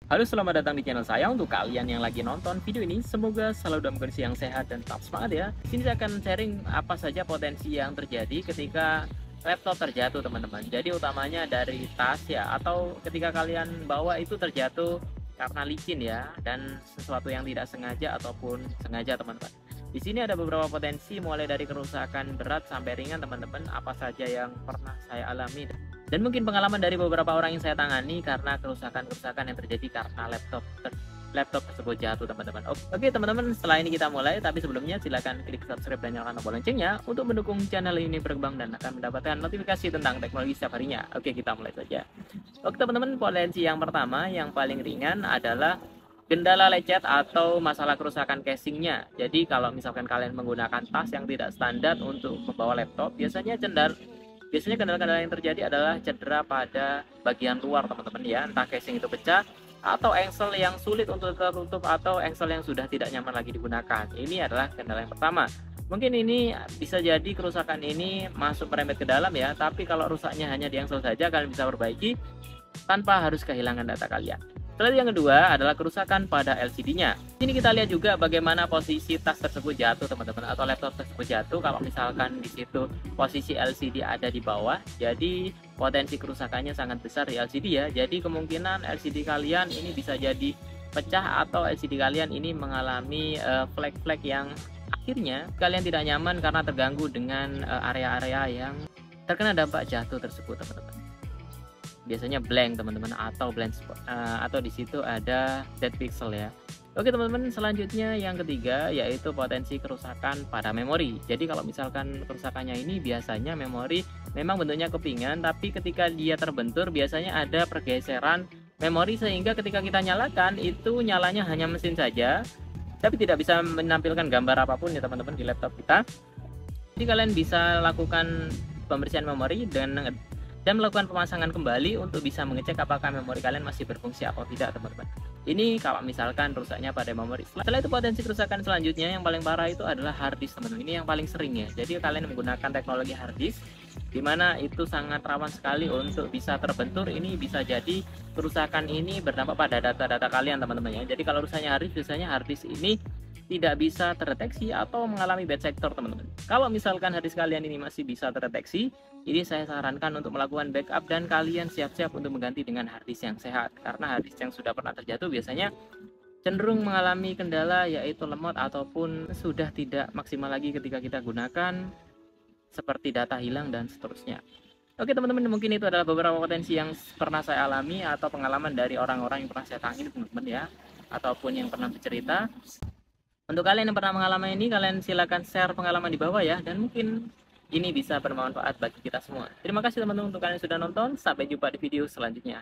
Halo, selamat datang di channel saya. Untuk kalian yang lagi nonton video ini, semoga selalu dalam kondisi yang sehat dan tetap semangat ya. Di sini saya akan sharing apa saja potensi yang terjadi ketika laptop terjatuh, teman-teman. Jadi utamanya dari tas ya, atau ketika kalian bawa itu terjatuh karena licin ya, dan sesuatu yang tidak sengaja ataupun sengaja, teman-teman. Di sini ada beberapa potensi mulai dari kerusakan berat sampai ringan, teman-teman. Apa saja yang pernah saya alami dan mungkin pengalaman dari beberapa orang yang saya tangani karena kerusakan-kerusakan yang terjadi karena laptop tersebut jatuh, teman-teman. Oke, teman-teman, setelah ini kita mulai, tapi sebelumnya silahkan klik subscribe dan nyalakan tombol loncengnya untuk mendukung channel ini berkembang dan akan mendapatkan notifikasi tentang teknologi setiap harinya. Oke, kita mulai saja. Oke, teman-teman, potensi yang pertama yang paling ringan adalah kendala lecet atau masalah kerusakan casingnya. Jadi kalau misalkan kalian menggunakan tas yang tidak standar untuk membawa laptop, biasanya kendala-kendala yang terjadi adalah cedera pada bagian luar, teman-teman ya, entah casing itu pecah atau engsel yang sulit untuk tertutup atau engsel yang sudah tidak nyaman lagi digunakan. Ini adalah kendala yang pertama. Mungkin ini bisa jadi kerusakan ini masuk merembet ke dalam ya, tapi kalau rusaknya hanya di engsel saja, kalian bisa perbaiki tanpa harus kehilangan data kalian. Lalu yang kedua adalah kerusakan pada LCD-nya. Ini kita lihat juga bagaimana posisi tas tersebut jatuh, teman-teman, atau laptop tersebut jatuh. Kalau misalkan di situ posisi LCD ada di bawah, jadi potensi kerusakannya sangat besar di LCD ya. Jadi kemungkinan LCD kalian ini bisa jadi pecah atau LCD kalian ini mengalami flek-flek yang akhirnya kalian tidak nyaman karena terganggu dengan area-area yang terkena dampak jatuh tersebut, teman-teman. Biasanya blank, teman-teman, atau blank spot, atau di situ ada dead pixel ya. Oke, teman-teman, selanjutnya yang ketiga yaitu potensi kerusakan pada memori. Jadi kalau misalkan kerusakannya ini biasanya memori memang bentuknya kepingan, tapi ketika dia terbentur biasanya ada pergeseran memori sehingga ketika kita nyalakan itu nyalanya hanya mesin saja, tapi tidak bisa menampilkan gambar apapun ya, teman-teman, di laptop kita. Jadi kalian bisa lakukan pembersihan memori dan melakukan pemasangan kembali untuk bisa mengecek apakah memori kalian masih berfungsi atau tidak, teman-teman. Ini kalau misalkan rusaknya pada memori. Setelah itu potensi kerusakan selanjutnya yang paling parah itu adalah hard disk, teman-teman. Ini yang paling sering ya. Jadi kalian menggunakan teknologi hard disk di mana itu sangat rawan sekali untuk bisa terbentur. Ini bisa jadi kerusakan ini berdampak pada data-data kalian, teman-teman ya. Jadi kalau rusaknya hard disk, biasanya hard disk ini tidak bisa terdeteksi atau mengalami bad sector, teman-teman. Kalau misalkan hard disk kalian ini masih bisa terdeteksi, ini saya sarankan untuk melakukan backup dan kalian siap-siap untuk mengganti dengan hard disk yang sehat. Karena hard disk yang sudah pernah terjatuh biasanya cenderung mengalami kendala yaitu lemot ataupun sudah tidak maksimal lagi ketika kita gunakan, seperti data hilang dan seterusnya. Oke, teman-teman, mungkin itu adalah beberapa potensi yang pernah saya alami atau pengalaman dari orang-orang yang pernah saya tangani, teman-teman ya, ataupun yang pernah bercerita. Untuk kalian yang pernah mengalami ini, kalian silakan share pengalaman di bawah ya, dan mungkin ini bisa bermanfaat bagi kita semua. Terima kasih, teman-teman, untuk kalian yang sudah nonton. Sampai jumpa di video selanjutnya.